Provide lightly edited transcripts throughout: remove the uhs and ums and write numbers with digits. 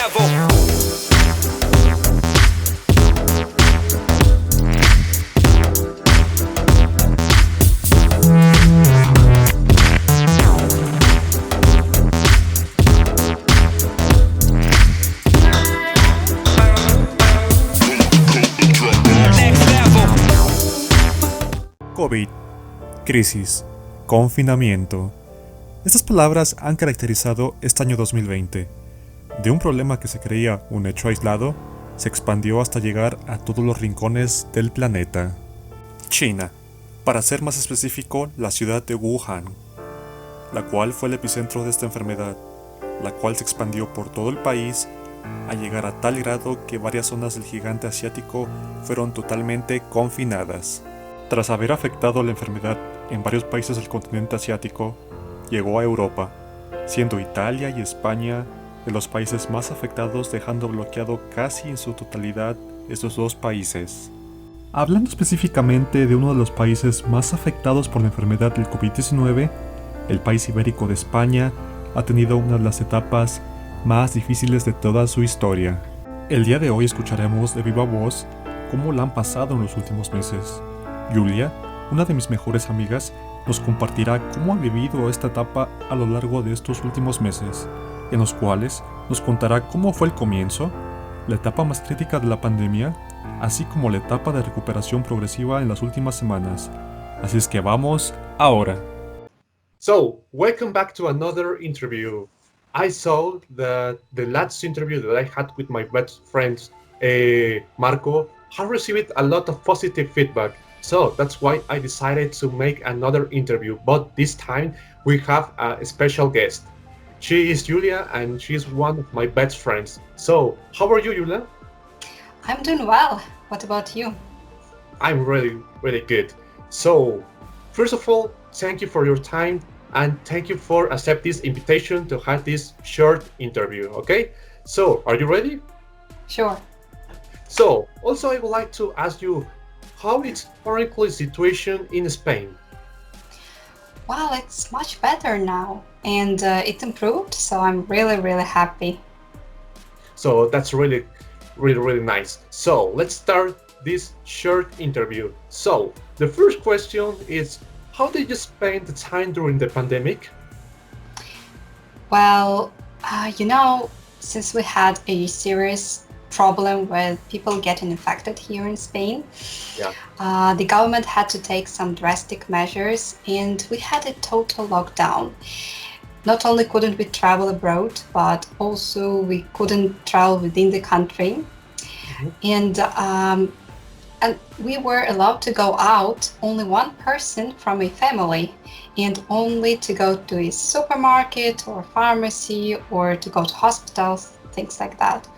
level. COVID, crisis, confinamiento. Estas palabras han caracterizado este año 2020. De un problema que se creía un hecho aislado, se expandió hasta llegar a todos los rincones del planeta. China, para ser más específico, la ciudad de Wuhan, la cual fue el epicentro de esta enfermedad, la cual se expandió por todo el país a llegar a tal grado que varias zonas del gigante asiático fueron totalmente confinadas. Tras haber afectado la enfermedad en varios países del continente asiático, llegó a Europa, siendo Italia y España de los países más afectados, dejando bloqueado casi en su totalidad estos dos países. Hablando específicamente de uno de los países más afectados por la enfermedad del COVID-19, el país ibérico de España ha tenido una de las etapas más difíciles de toda su historia. El día de hoy escucharemos de viva voz cómo la han pasado en los últimos meses. Julia, una de mis mejores amigas, nos compartirá cómo ha vivido esta etapa a lo largo de estos últimos meses, en los cuales nos contará cómo fue el comienzo, la etapa más crítica de la pandemia, así como la etapa de recuperación progresiva en las últimas semanas. Así es que vamos ahora. So, welcome back to another interview. I saw that the last interview that I had with my best friend, Marco, had received a lot of positive feedback. So that's why I decided to make another interview, but this time we have a special guest. She is Julia and she is one of my best friends. So, how are you, Julia? I'm doing well. What about you? I'm really, really good. So, first of all, thank you for your time and thank you for accepting this invitation to have this short interview, okay? So, are you ready? Sure. So, also I would like to ask you, how is currently situation in Spain? Well, it's much better now and it improved, so I'm really, really happy. So that's really, really, really nice. So let's start this short interview. So the first question is, how did you spend the time during the pandemic? Well, since we had a serious problem with people getting infected here in Spain, the government had to take some drastic measures and we had a total lockdown. Not only couldn't we travel abroad, but also we couldn't travel within the country. And we were allowed to go out, only one person from a family, and only to go to a supermarket or pharmacy or to go to hospitals, things like that.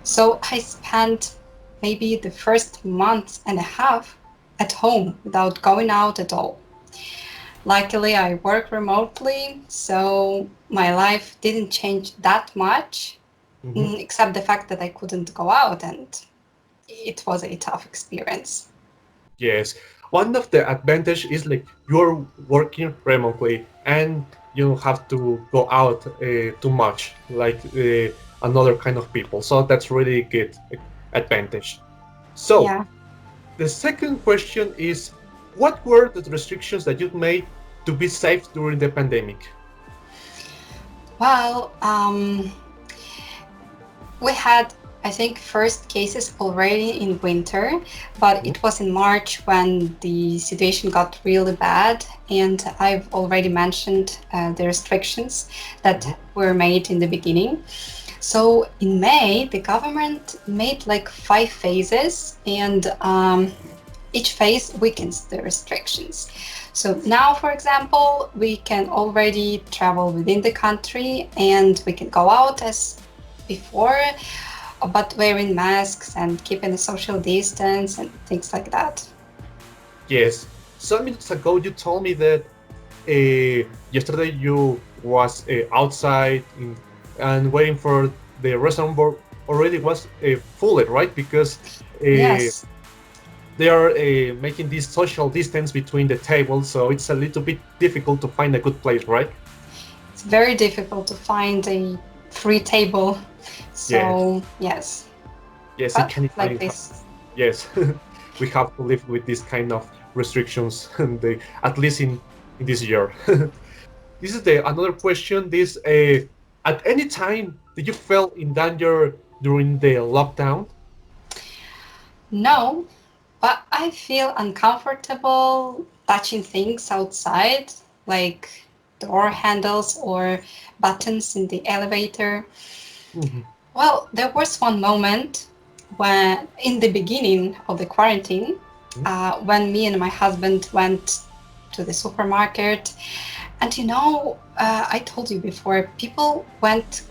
So I spent maybe the first month and a half at home without going out at all. Luckily, I work remotely, so my life didn't change that much, except the fact that I couldn't go out, and it was a tough experience. Yes, one of the advantage is like you're working remotely and you don't have to go out too much like another kind of people. So that's really good advantage. So Yeah. the second question is, what were the restrictions that you made to be safe during the pandemic? Well, we had, I think, first cases already in winter, but it was in March when the situation got really bad, and I've already mentioned the restrictions that were made in the beginning. So in May, the government made like 5 phases, and each phase weakens the restrictions. So now, for example, we can already travel within the country and we can go out as before, but wearing masks and keeping a social distance and things like that. Yes, some minutes ago you told me that yesterday you was outside and waiting for the restaurant board already was full, right? Because Yes. they are making this social distance between the tables, so it's a little bit difficult to find a good place, right? It's very difficult to find a free table So yes, Yes, I but can like imagine. this. Yes, we have to live with this kind of restrictions, and at least in this year. This is the another question. This at any time did you feel in danger during the lockdown? No, but I feel uncomfortable touching things outside, like door handles or buttons in the elevator. Mhm. Well, there was one moment when, in the beginning of the quarantine, when me and my husband went to the supermarket, and I told you before, people went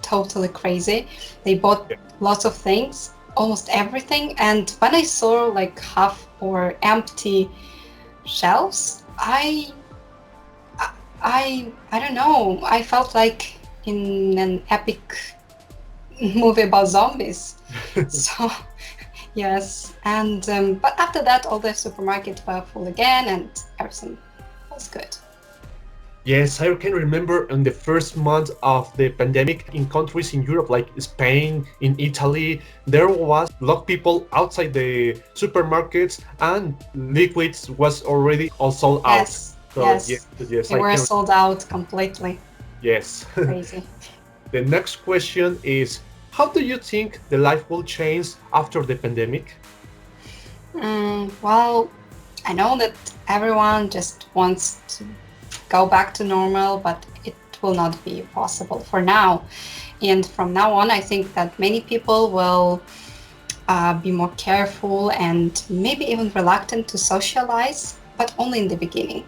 totally crazy. They bought Yeah. lots of things, almost everything, and when I saw like half or empty shelves, I don't know. I felt like in an epic movie about zombies. So yes, and but after that, all the supermarkets were full again, and everything was good. Yes, I can remember in the first month of the pandemic in countries in Europe like Spain, in Italy, there was a lot of people outside the supermarkets and liquids was already all sold out. Yes, So yes, yes, yes, they I were can. sold out completely. Yes. Crazy. The next question is, how do you think the life will change after the pandemic? Well, I know that everyone just wants to go back to normal, but it will not be possible for now. And from now on, I think that many people will be more careful and maybe even reluctant to socialize, but only in the beginning.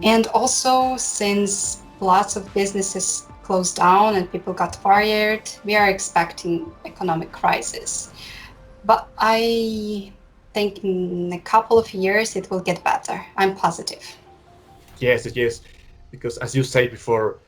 And also, since lots of businesses closed down and people got fired, we are expecting economic crisis. But I think in a couple of years it will get better. I'm positive. Yes, yes, because as you said before,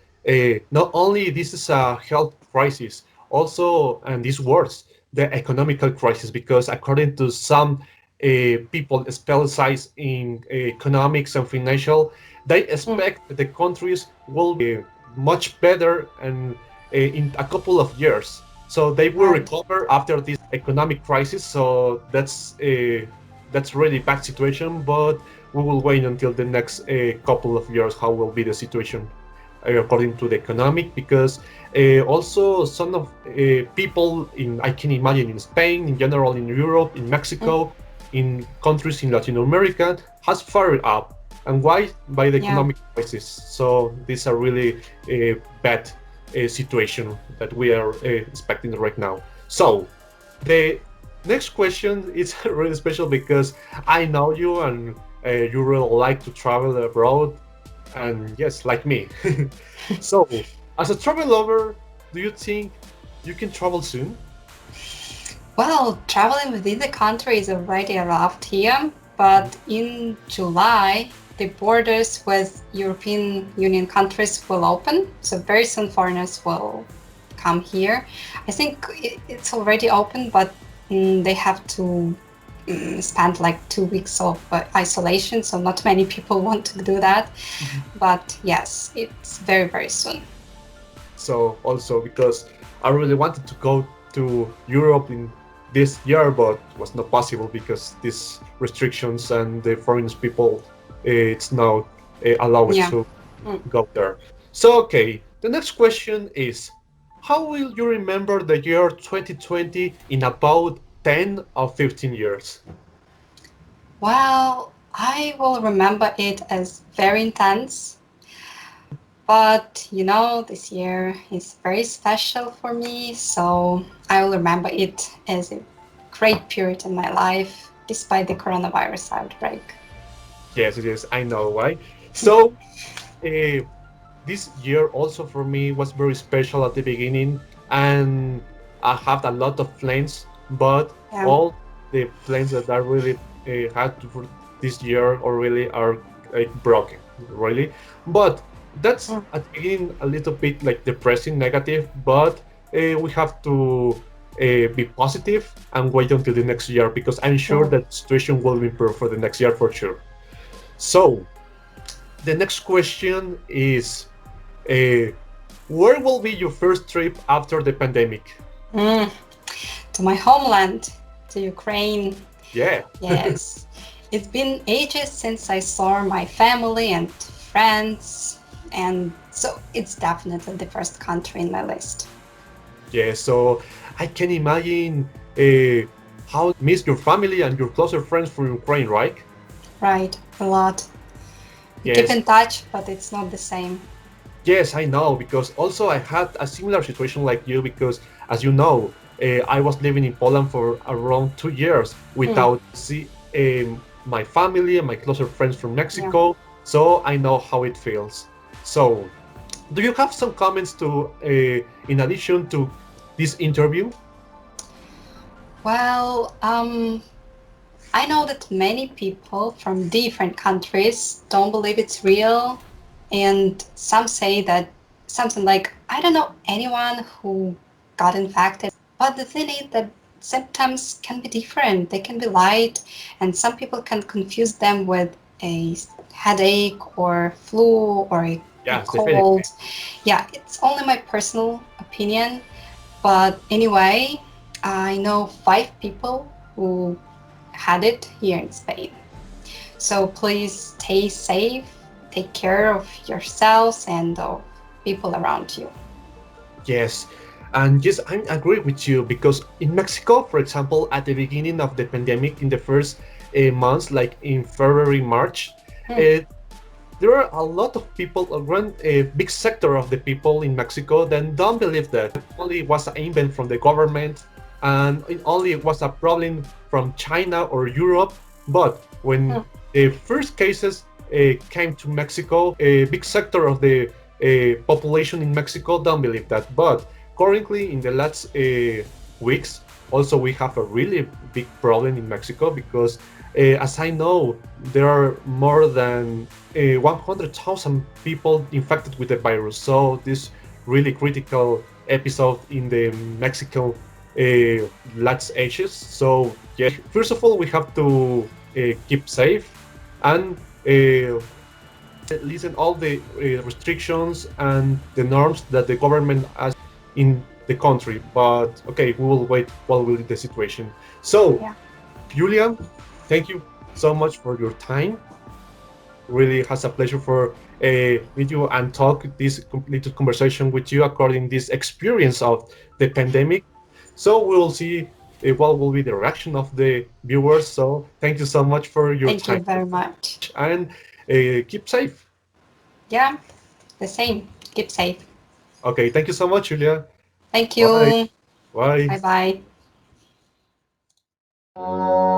not only this is a health crisis, also, and this worse, the economical crisis, because according to some people specialized in economics and financial, they Mm. expect that the countries will be much better and in a couple of years. So they will Right. recover after this economic crisis. So that's really bad situation, but we will wait until the next couple of years how will be the situation according to the economic, because also some of people in, I can imagine, in Spain, in general, in Europe, in Mm. Mexico, in countries in Latin America, has fired up. And why? By the Yeah. economic crisis. So this is a really bad situation that we are expecting right now. So the next question is really special because I know you, and you really like to travel abroad, and yes, like me. So, as a travel lover, do you think you can travel soon? Well, traveling within the country is already allowed here, but in July, the borders with European Union countries will open. So very soon foreigners will come here. I think it's already open, but they have to spend like 2 weeks of isolation. So not many people want to do that. But yes, it's very, very soon. So also because I really wanted to go to Europe in this year, but it was not possible because these restrictions and the foreign people, it's now allowed Yeah. to Mm. go there. So okay, the next question is, how will you remember the year 2020 in about 10 or 15 years? Well, I will remember it as very intense. But this year is very special for me, so I will remember it as a great period in my life, despite the coronavirus outbreak. Yes, it is. I know why. So uh, this year also for me was very special at the beginning, and I have a lot of plans, but Yeah. all the plans that I really had for this year or really are like broken, really. But that's Mm. at the beginning a little bit like depressing, negative, but we have to be positive and wait until the next year, because I'm sure Sure. that the situation will improve for the next year for sure. So the next question is, uh, where will be your first trip after the pandemic? To my homeland, to Ukraine. Yeah. Yes. It's been ages since I saw my family and friends, and so it's definitely the first country in my list. Yeah, so I can imagine how miss your family and your closer friends from Ukraine, right? Right, a lot. We keep Yes, in touch, but it's not the same. yes, I know, because also I had a similar situation like you, because as you know, I was living in Poland for around 2 years Hmm. without see my family and my closer friends from Yeah. Mexico, so I know how it feels. So, do you have some comments to, in addition to this interview? Well, I know that many people from different countries don't believe it's real, and some say that something like, I don't know anyone who got infected. But the thing is that symptoms can be different, they can be light, and some people can confuse them with a headache or flu or a Yes, definitely. cold. Yeah, it's only my personal opinion. But anyway, I know 5 people who had it here in Spain. So please stay safe, take care of yourselves and of people around you. Yes, and yes, I agree with you because in Mexico, for example, at the beginning of the pandemic, in the first months, like in February, March, Hmm. uh, there are a lot of people, a big sector of the people in Mexico that don't believe that it only was an invent from the government and it only was a problem from China or Europe. But when Hmm. the first cases came to Mexico, a big sector of the population in Mexico don't believe that. But currently, in the last weeks, also we have a really big problem in Mexico because, as I know, there are more than 100,000 people infected with the virus. So this really critical episode in the Mexican last ages. So yeah, first of all, we have to keep safe and listen all the restrictions and the norms that the government has in the country. But okay, we will wait what will be the situation. So, Yeah. Julian, thank you so much for your time. Really has a pleasure for meet you and talk this little conversation with you according this experience of the pandemic. So we will see what will be the reaction of the viewers. So thank you so much for your Thank you time very much. and keep safe. Yeah, the same. Keep safe. Okay, thank you so much, Julia. Thank Bye. you. Bye. Bye bye.